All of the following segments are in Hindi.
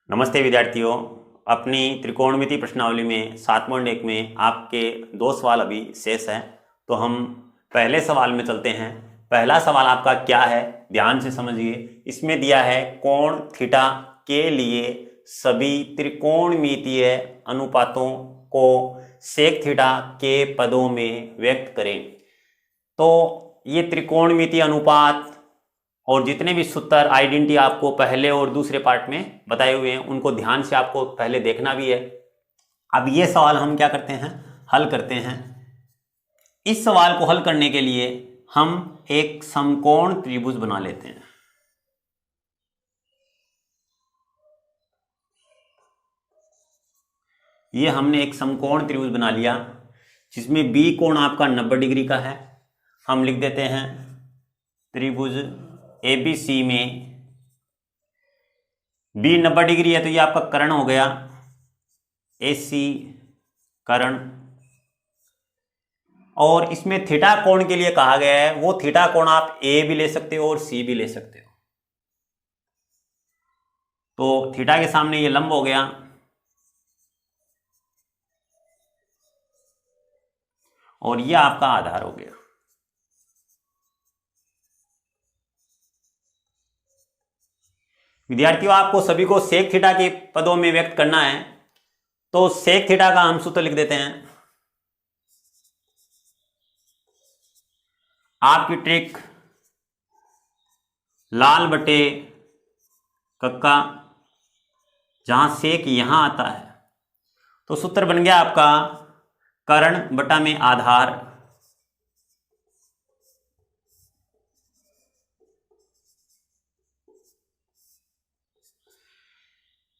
नमस्ते विद्यार्थियों। अपनी त्रिकोणमिति प्रश्नावली में 7.1 में आपके 2 सवाल अभी शेष हैं, तो हम पहले सवाल में चलते हैं। पहला सवाल आपका क्या है, ध्यान से समझिए। इसमें दिया है कोण थीटा के लिए सभी त्रिकोणमितीय अनुपातों को सेक थीटा के पदों में व्यक्त करें। तो ये त्रिकोणमितीय अनुपात और जितने भी सूत्र आइडेंटिटी आपको पहले और दूसरे पार्ट में बताए हुए हैं, उनको ध्यान से आपको पहले देखना भी है। अब ये सवाल हम क्या करते हैं, हल करते हैं। इस सवाल को हल करने के लिए हम एक समकोण त्रिभुज बना लेते हैं। ये हमने एक समकोण त्रिभुज बना लिया जिसमें बी कोण आपका 90 डिग्री का है। हम लिख देते हैं त्रिभुज ABC में बी 90 डिग्री है, तो ये आपका कर्ण हो गया AC कर्ण। और इसमें थीटा कोण के लिए कहा गया है, वो थीटा कोण आप A भी ले सकते हो और C भी ले सकते हो। तो थीटा के सामने ये लंब हो गया और ये आपका आधार हो गया। विद्यार्थियों, आपको सभी को सेक थीटा के पदों में व्यक्त करना है, तो सेक थीटा का हम सूत्र लिख देते हैं। आपकी ट्रिक लाल बटे कक्का, जहां सेक यहां आता है, तो सूत्र बन गया आपका कर्ण बटा में आधार।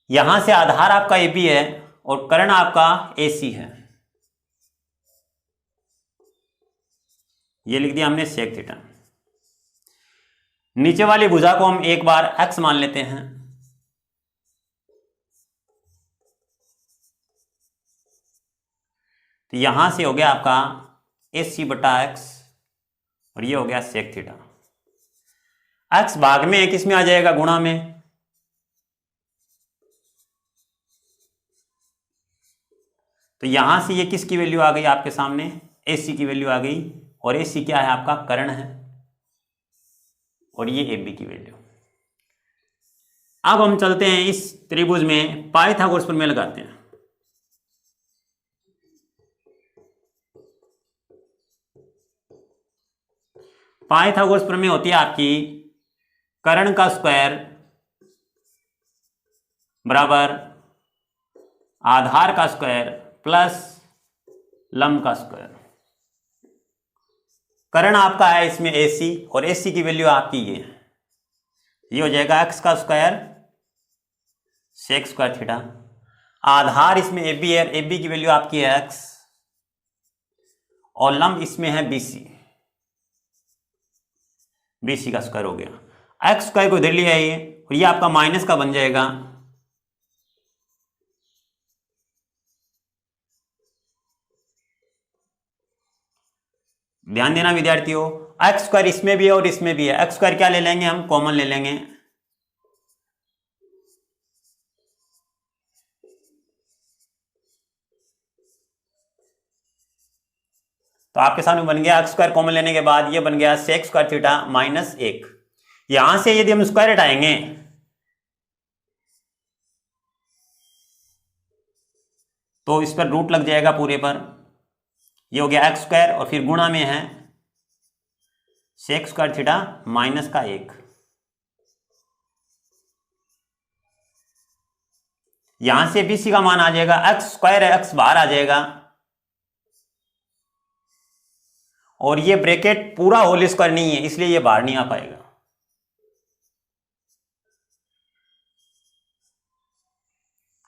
यहां से आधार आपका AB है और कर्ण आपका AC है। ये लिख दिया हमने सेक थीटा। नीचे वाली भुजा को हम एक बार x मान लेते हैं। तो यहां से हो गया आपका AC बटा x और ये हो गया सेक थीटा। x भाग में किस में आ जाएगा, गुणा में। तो यहां से ये किसकी वैल्यू आ गई आपके सामने, AC की वैल्यू आ गई। और AC क्या है, आपका कर्ण है, और ये AB की वैल्यू। अब हम चलते हैं इस त्रिभुज में पाइथागोरस प्रमेय लगाते हैं। पाइथागोरस प्रमेय होती है आपकी कर्ण का स्क्वायर बराबर आधार का स्क्वायर प्लस लंब का स्क्वायर। कर्ण आपका है इसमें AC और AC की वैल्यू आपकी ये हो जाएगा x का स्क्वायर सेक स्क्वायर थीटा। आधार इसमें AB है, AB की वैल्यू आपकी है x, और लंब इसमें है BC का स्क्वायर हो गया। x स्क्वायर को इधर ले आइए और ये आपका माइनस का बन जाएगा। ध्यान देना विद्यार्थियों, एक्स स्क्वायर इसमें भी है और इसमें भी है। एक्स स्क्वायर क्या ले लेंगे, हम कॉमन ले लेंगे। तो आपके सामने बन गया एक्स स्क्वायर कॉमन लेने के बाद ये बन गया सेक स्क्वायर थीटा माइनस 1। यहां से यदि हम स्क्वायर हटाएंगे तो इस पर रूट लग जाएगा पूरे पर। ये हो गया एक्स स्क्वायर और फिर गुणा में है सेक स्क्वायर थीटा माइनस का 1। यहां से BC का मान आ जाएगा, एक्स स्क्वायर है, एक्स बाहर आ जाएगा, और ये ब्रैकेट पूरा होल स्क्वायर नहीं है इसलिए ये बाहर नहीं आ पाएगा।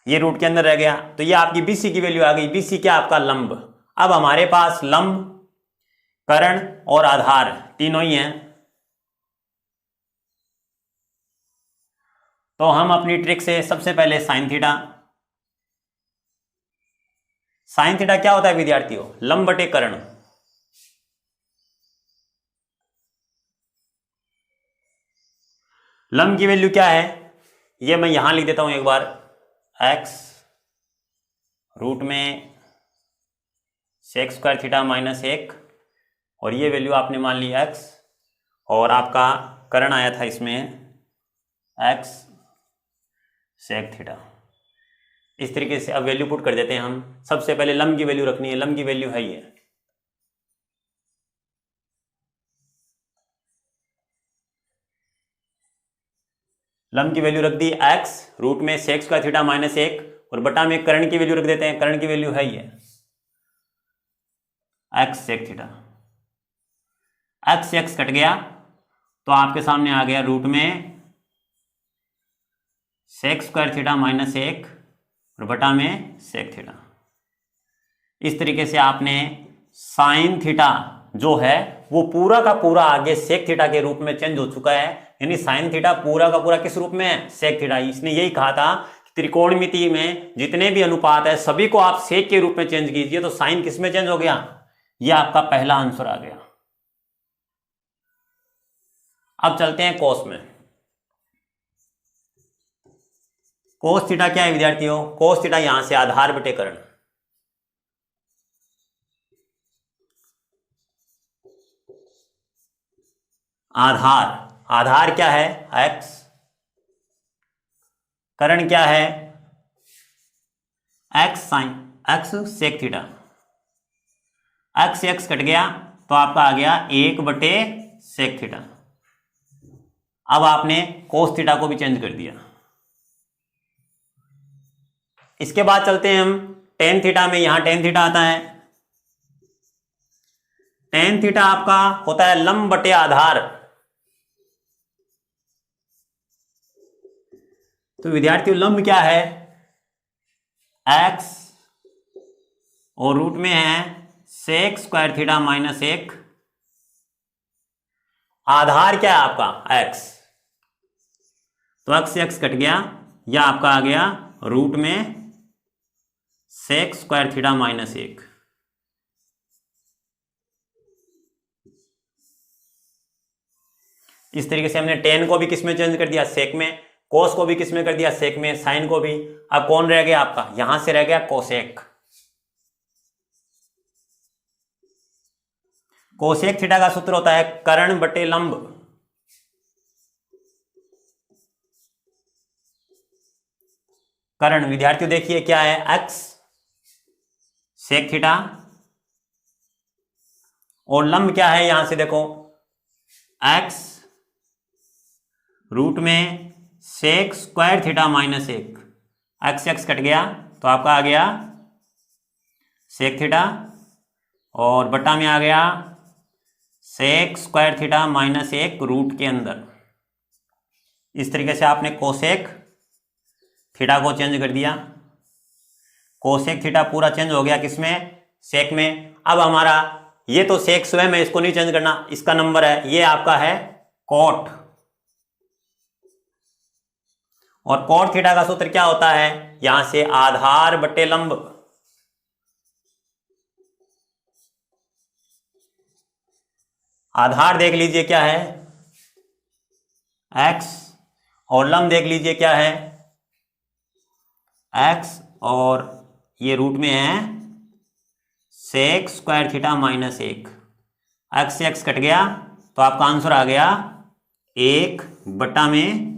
ये रूट के अंदर रह गया, तो ये आपकी BC की वैल्यू आ गई। BC क्या, आपका लंब। अब हमारे पास लंब, कर्ण और आधार तीनों ही हैं, तो हम अपनी ट्रिक से सबसे पहले साइन थीटा। साइन थीटा क्या होता है विद्यार्थियों, लंब बटे कर्ण। लंब की वैल्यू क्या है, ये मैं यहां लिख देता हूं एक बार, एक्स रूट में सेक स्क्वायर थीटा माइनस 1 और ये वैल्यू आपने मान ली एक्स और आपका करण आया था इसमें एक्स सेक थीटा। इस तरीके से अब वैल्यू पुट कर देते हैं हम। सबसे पहले लंब की वैल्यू रखनी है, लंब की वैल्यू है ये लंब की वैल्यू रख दी एक्स रूट में सेक स्क्वायर थीटा माइनस 1 और बटा में कर्ण की वैल्यू रख देते हैं, कर्ण की वैल्यू है ये एक्स सेक थीटा। एक्स से एक्स कट गया तो आपके सामने आ गया रूट में सेक स्क्वायर थीटा माइनस 1 और बटा में सेक थीटा। इस तरीके से आपने साइन थीटा जो है वो पूरा का पूरा आगे सेक थीटा के रूप में चेंज हो चुका है, यानी साइन थीटा पूरा का पूरा किस रूप में है, सेक थीटा। इसने यही कहा था कि त्रिकोणमिति में जितने भी अनुपात है सभी को आप सेक के रूप में चेंज कीजिए, तो साइन किस में चेंज हो गया, यह आपका पहला आंसर आ गया। अब चलते हैं कोस में। कोस थीटा क्या है विद्यार्थियों, कोस थीटा यहां से आधार बटे कर्ण, आधार क्या है एक्स, कर्ण क्या है X sine X sec theta. X से एक्स कट गया तो आपका आ गया 1 बटे सेक थीटा। अब आपने कोस थीटा को भी चेंज कर दिया। इसके बाद चलते हैं हम टेन थीटा में। यहां टेन थीटा आता है, टेन थीटा आपका होता है लंब बटे आधार। तो विद्यार्थियों लंब क्या है एक्स और रूट में है सेक स्क्वायर थीटा माइनस 1, आधार क्या है आपका एक्स, तो एक्स से एक्स कट गया, या आपका आ गया रूट में सेक स्क्वायर थीटा माइनस 1। इस तरीके से हमने टेन को भी किस में चेंज कर दिया, सेक में, कोस को भी किस में कर दिया, सेक में, साइन को भी। अब कौन रह गया आपका, यहां से रह गया कोसेक। कोसेक थीटा का सूत्र होता है कर्ण बटे लंब। कर्ण विद्यार्थियों देखिए क्या है एक्स सेक थीटा और लंब क्या है, यहां से देखो एक्स रूट में sec square theta minus 1। X से एक्स कट गया तो आपका आ गया सेक थीटा और बटा में आ गया sec square theta minus 1 root के अंदर। इस तरीके से आपने कोसेक थीटा को चेंज कर दिया। कोसेक थीटा पूरा चेंज हो गया किसमें, सेक में। अब हमारा ये तो सेक स्वयं है, इसको नहीं चेंज करना, इसका नंबर है, ये आपका है कॉट। और कॉट थीटा का सूत्र क्या होता है, यहां से आधार बटे लंब। आधार देख लीजिए क्या है एक्स और लंब देख लीजिए क्या है एक्स और ये रूट में है sec square theta minus 1। X से एक्स कट गया तो आपका आंसर आ गया 1 बटा में,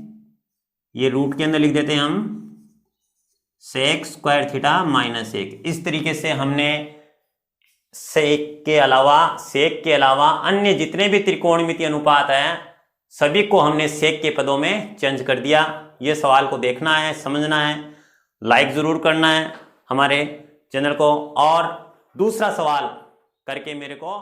ये रूट के अंदर लिख देते हैं हम सेक स्क्वायर थीटा माइनस 1। इस तरीके से हमने सेक के अलावा अन्य जितने भी त्रिकोणमितीय अनुपात हैं सभी को हमने सेक के पदों में चेंज कर दिया। ये सवाल को देखना है, समझना है, लाइक जरूर करना है हमारे चैनल को और दूसरा सवाल करके मेरे को